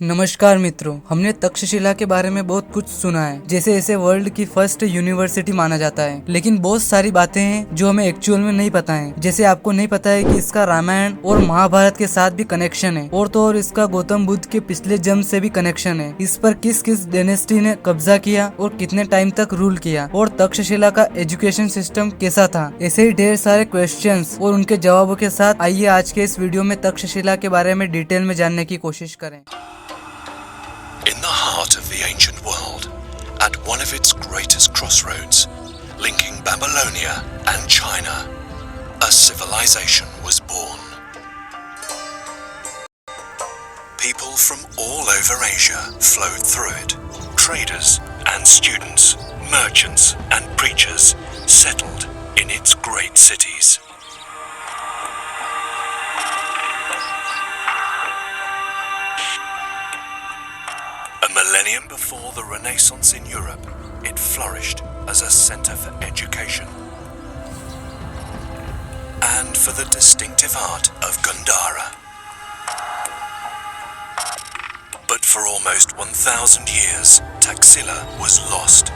नमस्कार मित्रों, हमने तक्षशिला के बारे में बहुत कुछ सुना है। जैसे इसे वर्ल्ड की फर्स्ट यूनिवर्सिटी माना जाता है, लेकिन बहुत सारी बातें हैं जो हमें एक्चुअल में नहीं पता है। जैसे आपको नहीं पता है कि इसका रामायण और महाभारत के साथ भी कनेक्शन है, और तो और इसका गौतम बुद्ध के पिछले जन्म से भी कनेक्शन है। इस पर किस किस डायनेस्टी ने कब्जा किया और कितने टाइम तक रूल किया, और तक्षशिला का एजुकेशन सिस्टम कैसा था। ऐसे ही ढेर सारे क्वेश्चंस और उनके जवाबों के साथ आइए आज के इस वीडियो में तक्षशिला के बारे में डिटेल में जानने की कोशिश करें। In the heart of the ancient world, at one of its greatest crossroads, linking Babylonia and China, a civilization was born. People from all over Asia flowed through it. Traders and students, merchants and preachers settled in its great cities. A millennium before the Renaissance in Europe, it flourished as a center for education and for the distinctive art of Gandhara. But for almost 1,000 years, Taxila was lost.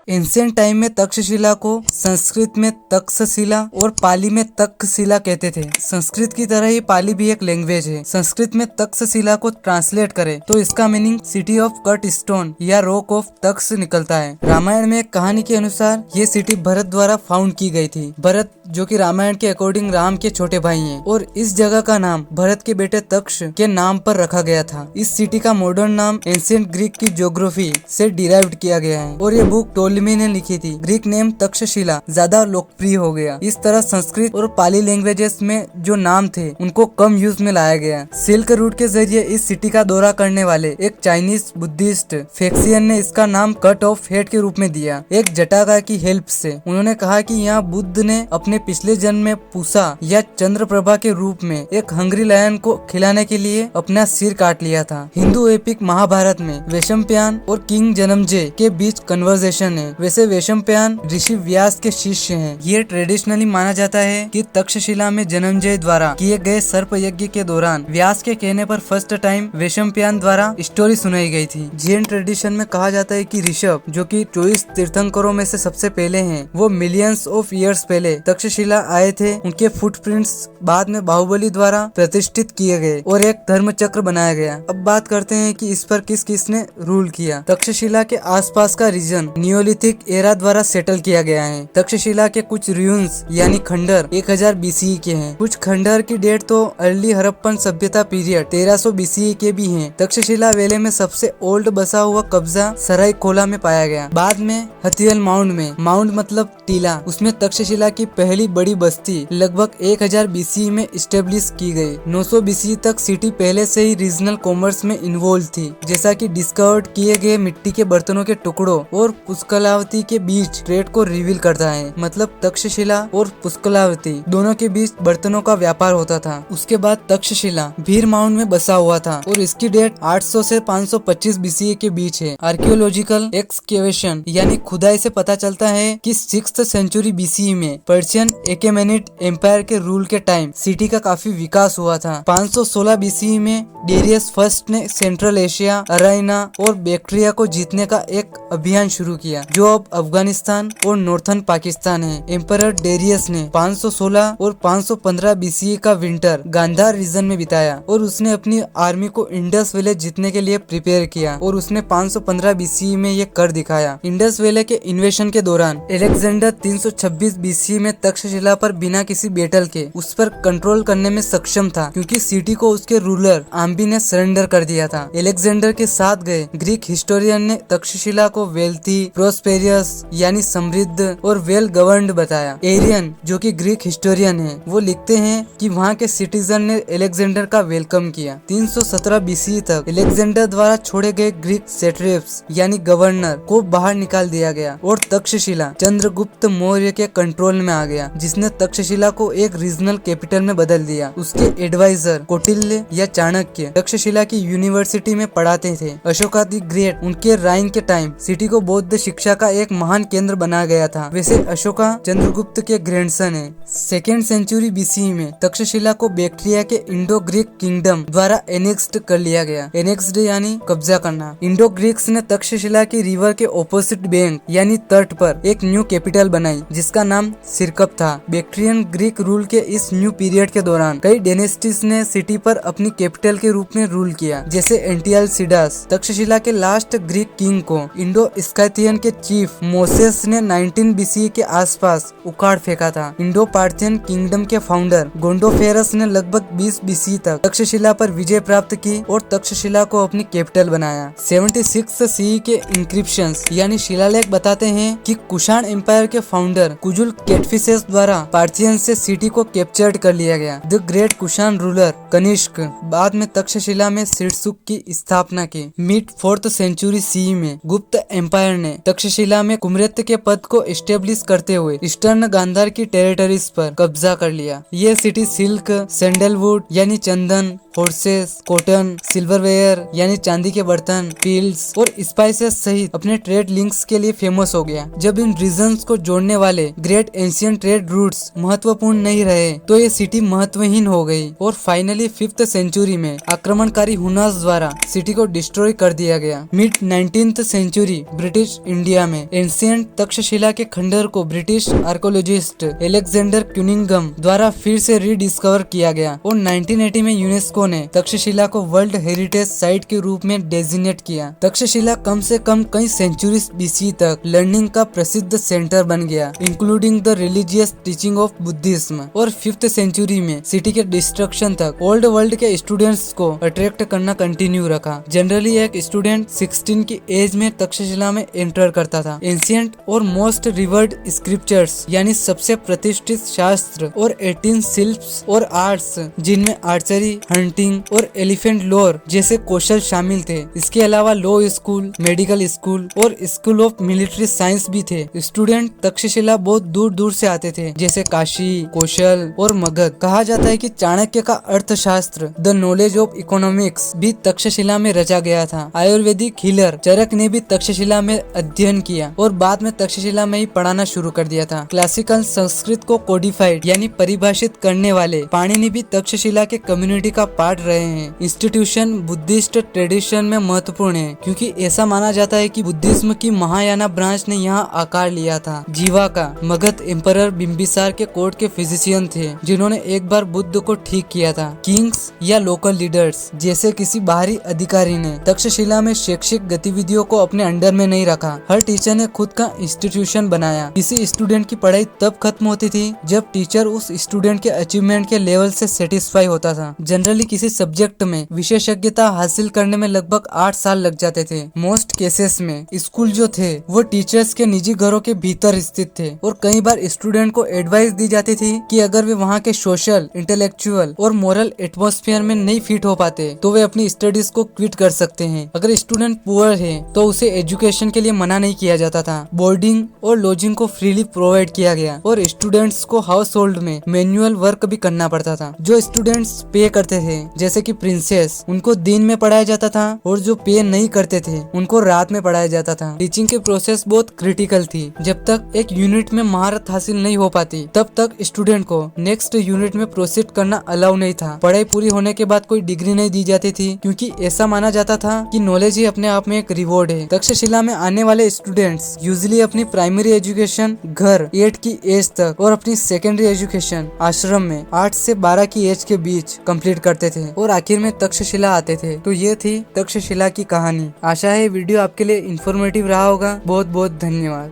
Ancient time में तक्षशिला को संस्कृत में तक्षशिला और पाली में तक्षशिला कहते थे। संस्कृत की तरह ही पाली भी एक लैंग्वेज है। संस्कृत में तक्षशिला को ट्रांसलेट करें तो इसका meaning city of cut stone या रॉक ऑफ तक्ष निकलता है। रामायण में एक कहानी के अनुसार ये सिटी भरत द्वारा फाउंड की गई थी। भरत जो कि रामायण के अकॉर्डिंग राम के छोटे भाई हैं, और इस जगह का नाम भरत के बेटे तक्ष के नाम पर रखा गया था। इस सिटी का मॉडर्न नाम एंशिएंट ग्रीक की ज्योग्राफी से डिराइव्ड किया गया है, और ये बुक टोलेमी ने लिखी थी। ग्रीक नेम तक्षशिला ज्यादा लोकप्रिय हो गया। इस तरह संस्कृत और पाली लैंग्वेजेस में जो नाम थे उनको कम यूज में लाया गया। सिल्क रूट के जरिए इस सिटी का दौरा करने वाले एक चाइनीज बुद्धिस्ट फेक्सियन ने इसका नाम कट ऑफ हेड के रूप में दिया। एक जटाका की हेल्प से उन्होंने कहा कि यहाँ बुद्ध ने अपने पिछले जन्म में पूसा या चंद्रप्रभा के रूप में एक हंग्री लायन को खिलाने के लिए अपना सिर काट लिया था। हिंदू एपिक महाभारत में वैशंपायन और किंग जनमेजय के बीच कन्वर्सेशन है। वैसे वैशंपायन ऋषि व्यास के शिष्य हैं। ये ट्रेडिशनली माना जाता है कि तक्षशिला में जनमेजय द्वारा किए गए सर्प यज्ञ के दौरान व्यास के कहने पर फर्स्ट टाइम वैशंपायन द्वारा स्टोरी सुनाई गई थी। जैन ट्रेडिशन में कहा जाता है कि ऋषभ जो कि 24 तीर्थंकरों में से सबसे पहले हैं, वो मिलियंस ऑफ ईयर्स पहले तक्षशिला आए थे। उनके फुटप्रिंट्स बाद में बाहुबली द्वारा प्रतिष्ठित किए गए और एक धर्म चक्र बनाया गया। अब बात करते हैं कि इस पर किस किसने रूल किया। तक्षशिला के आसपास का रीजन नियोलिथिक एरा द्वारा सेटल किया गया है। तक्षशिला के कुछ रूइंस यानी खंडर 1000 BCE के हैं। कुछ खंडर की डेट तो अर्ली हड़प्पन सभ्यता पीरियड 1300 BCE के भी हैं। तक्षशिला वैली में सबसे ओल्ड बसा हुआ कब्जा सरायकोला में पाया गया। बाद में हथियल माउंड में, माउंड मतलब टीला, उसमें तक्षशिला की पहली बड़ी बस्ती लगभग 1000 BCE में स्टेब्लिश की गई। 900 BCE तक सिटी पहले से ही रीजनल कॉमर्स में इन्वॉल्व थी, जैसा कि डिस्कवर्ड किए गए मिट्टी के बर्तनों के टुकड़ों और पुष्कलावती के बीच ट्रेड को रिवील करता है। मतलब तक्षशिला और पुष्कलावती दोनों के बीच बर्तनों का व्यापार होता था। उसके बाद तक्षशिला भीर माउंड में बसा हुआ था और इसकी डेट 800 से 525 BCE के बीच है। आर्कियोलॉजिकल एक्सकेवेशन यानी खुदाई से पता चलता है कि 6th सेंचुरी BCE में पर्शियन एकेमेनिड एम्पायर के रूल के टाइम सिटी का काफी विकास हुआ था। 516 BCE में डेरियस फर्स्ट ने सेंट्रल एशिया, अराइना और बैक्ट्रिया को जीतने का एक अभियान शुरू किया, जो अब अफगानिस्तान और नॉर्थन पाकिस्तान है। एम्परर डेरियस ने 516 और 515 BCE का विंटर गांधार रीजन में बिताया और उसने अपनी आर्मी को इंडस वैली जीतने के लिए प्रिपेयर किया, और उसने 515 BCE में ये कर दिखाया। इंडस वैली के इन्वेशन के दौरान अलेक्जेंडर 326 BCE में तक्षशिला पर बिना किसी बैटल के उस पर कंट्रोल करने में सक्षम था, क्योंकि सिटी को उसके रूलर आम्बी ने सरेंडर कर दिया था। अलेक्जेंडर के साथ गए ग्रीक हिस्टोरियन ने तक्षशिला को वेल्थी, प्रोस्पेरियस यानी समृद्ध और वेल गवर्नड बताया। एरियन जो कि ग्रीक हिस्टोरियन है, वो लिखते हैं कि वहाँ के सिटीजन ने अलेक्जेंडर का वेलकम किया। 317 BCE तक अलेक्जेंडर द्वारा छोड़े गए ग्रीक सेट्रेप्स यानी गवर्नर को बाहर निकाल दिया गया और तक्षशिला चंद्रगुप्त मौर्य के कंट्रोल में आ गया, जिसने तक्षशिला को एक रीजनल कैपिटल में बदल दिया। उसके एडवाइजर कौटिल्य या चाणक्य तक्षशिला की यूनिवर्सिटी में पढ़ाते थे। अशोका द ग्रेट उनके राइन के टाइम सिटी को बौद्ध शिक्षा शिक्षा का एक महान केंद्र बना गया था। वैसे अशोका चंद्रगुप्त के ग्रैंडसन है। 2nd सेंचुरी BCE में तक्षशिला को बैक्ट्रिया के इंडो ग्रीक किंगडम द्वारा एनेक्स्ड कर लिया गया। एनेक्स्ड यानी कब्जा करना। इंडो ग्रीक्स ने तक्षशिला की रिवर के ऑपोजिट बैंक यानी तट पर एक न्यू कैपिटल बनाई जिसका नाम सिरकप था। बैक्ट्रियन ग्रीक रूल के इस न्यू पीरियड के दौरान कई डेनेस्टीज ने सिटी पर अपनी कैपिटल के रूप में रूल किया, जैसे एंटियालसीडास। तक्षशिला के लास्ट ग्रीक किंग को इंडो स्काइथियन के चीफ मोसेस ने 19 BCE के आसपास उखाड़ फेंका था। इंडो पार्थियन किंगडम के फाउंडर गोंडोफेरस ने लगभग 20 BCE तक तक्षशिला पर विजय प्राप्त की और तक्षशिला को अपनी कैपिटल बनाया। 76 CE के इंक्रिप्शंस यानी शिलालेख बताते हैं कि कुषाण एम्पायर के फाउंडर कुजुल कैटफिसेस द्वारा पार्थियन से सिटी को कैप्चर्ड कर लिया गया। The great Kushan ruler Kanishka बाद में तक्षशिला में सिरसुख की स्थापना की। मिड 4th सेंचुरी CE में गुप्त एम्पायर ने तक्षशिला में कुमृत्य के पद को एस्टेब्लिश करते हुए ईस्टर्न गांधार की टेरिटरीज पर कब्जा कर लिया। यह सिटी सिल्क, सैंडलवुड यानी चंदन, हॉर्सेस, कॉटन, सिल्वरवेयर यानी चांदी के बर्तन, फील्ड्स और स्पाइसेस सहित अपने ट्रेड लिंक्स के लिए फेमस हो गया। जब इन रीजन्स को जोड़ने वाले ग्रेट एंशियंट ट्रेड रूट्स महत्वपूर्ण नहीं रहे तो ये सिटी महत्वहीन हो गई और फाइनली 5th सेंचुरी में आक्रमणकारी हुनास द्वारा सिटी को डिस्ट्रॉय कर दिया गया। Mid 19th century British India में एंशियंट तक्षशिला के खंडर को ब्रिटिश आर्कोलॉजिस्ट एलेक्जेंडर क्यूनिंगम द्वारा फिर से रीडिस्कवर किया गया और 1980 में यूनेस्को ने तक्षशिला को वर्ल्ड हेरिटेज साइट के रूप में डेजिग्नेट किया। तक्षशिला कम से कम कई सेंचुरीज BCE तक लर्निंग का प्रसिद्ध सेंटर बन गया, including the religious teaching of Buddhism. और 5th सेंचुरी में सिटी के डिस्ट्रक्शन तक ओल्ड वर्ल्ड के स्टूडेंट्स को अट्रैक्ट करना कंटिन्यू रखा। जनरली एक स्टूडेंट 16 की एज में तक्षशिला में एंटर करता था। एंशियंट और मोस्ट रिवर्ड स्क्रिप्चर्स यानी सबसे प्रतिष्ठित शास्त्र और 18 शिल्प्स और आर्ट्स जिनमें आर्चरी, हंटिंग और एलिफेंट लोर जैसे कौशल शामिल थे। इसके अलावा लॉ स्कूल, मेडिकल स्कूल और स्कूल ऑफ मिलिट्री साइंस भी थे। स्टूडेंट तक्षशिला बहुत दूर दूर से आते थे, जैसे काशी, कौशल और मगध। कहा जाता है कि चाणक्य का अर्थशास्त्र द नॉलेज ऑफ इकोनॉमिक्स भी तक्षशिला में रचा गया था। आयुर्वेदिक हीलर चरक ने भी तक्षशिला में अध्ययन किया और बाद में तक्षशिला में ही पढ़ाना शुरू कर दिया था। क्लासिकल संस्कृत को कोडिफाइड यानी परिभाषित करने वाले पाणिनि भी तक्षशिला के कम्युनिटी का पार्ट रहे हैं। इंस्टीट्यूशन बुद्धिस्ट ट्रेडिशन में महत्वपूर्ण है क्योंकि ऐसा माना जाता है कि बुद्धिज्म की महायाना ब्रांच ने यहाँ आकार लिया था। जीवाका मगध एम्परर बिम्बिसार के कोर्ट के फिजिशियन थे जिन्होंने एक बार बुद्ध को ठीक किया था। किंग्स या लोकल लीडर्स जैसे किसी बाहरी अधिकारी ने तक्षशिला में शैक्षिक गतिविधियों को अपने अंडर में नहीं रखा। हर टीचर ने खुद का इंस्टीट्यूशन बनाया। किसी स्टूडेंट की पढ़ाई तब खत्म होती थी जब टीचर उस स्टूडेंट के अचीवमेंट के लेवल से सेटिस्फाई होता था। जनरली किसी सब्जेक्ट में विशेषज्ञता हासिल करने में लगभग 8 साल लग जाते थे। मोस्ट केसेस में स्कूल जो थे वो टीचर्स के निजी घरों के भीतर स्थित थे और कई बार स्टूडेंट को एडवाइस दी जाती थी कि अगर वे वहाँ के सोशल, इंटेलेक्चुअल और मोरल एटमॉस्फेयर में नहीं फिट हो पाते तो वे अपनी स्टडीज को क्विट कर सकते हैं। अगर स्टूडेंट पुअर है तो उसे एजुकेशन के लिए मना नहीं किया जाता था। बोर्डिंग और लॉजिंग को फ्रीली प्रोवाइड किया गया और स्टूडेंट्स को हाउस होल्ड में मैनुअल वर्क भी करना पड़ता था। जो स्टूडेंट्स पे करते थे जैसे कि प्रिंसेस, उनको दिन में पढ़ाया जाता था और जो पे नहीं करते थे उनको रात में पढ़ाया जाता था। टीचिंग की प्रोसेस बहुत क्रिटिकल थी। जब तक एक यूनिट में महारत हासिल नहीं हो पाती तब तक स्टूडेंट को नेक्स्ट यूनिट में प्रोसीड करना अलाउ नहीं था। पढ़ाई पूरी होने के बाद कोई डिग्री नहीं दी जाती थी क्योंकि ऐसा माना जाता था कि नॉलेज ही अपने आप में एक रिवॉर्ड है। तक्षशिला में आने वाले स्टूडेंट्स यूजुअली अपनी प्राइमरी एजुकेशन घर 8 की एज तक और अपनी सेकेंडरी एजुकेशन आश्रम में 8 से 12 की एज के बीच कंप्लीट करते थे और आखिर में तक्षशिला आते थे। तो ये थी तक्षशिला की कहानी। आशा है वीडियो आपके लिए इंफॉर्मेटिव रहा होगा। बहुत बहुत धन्यवाद।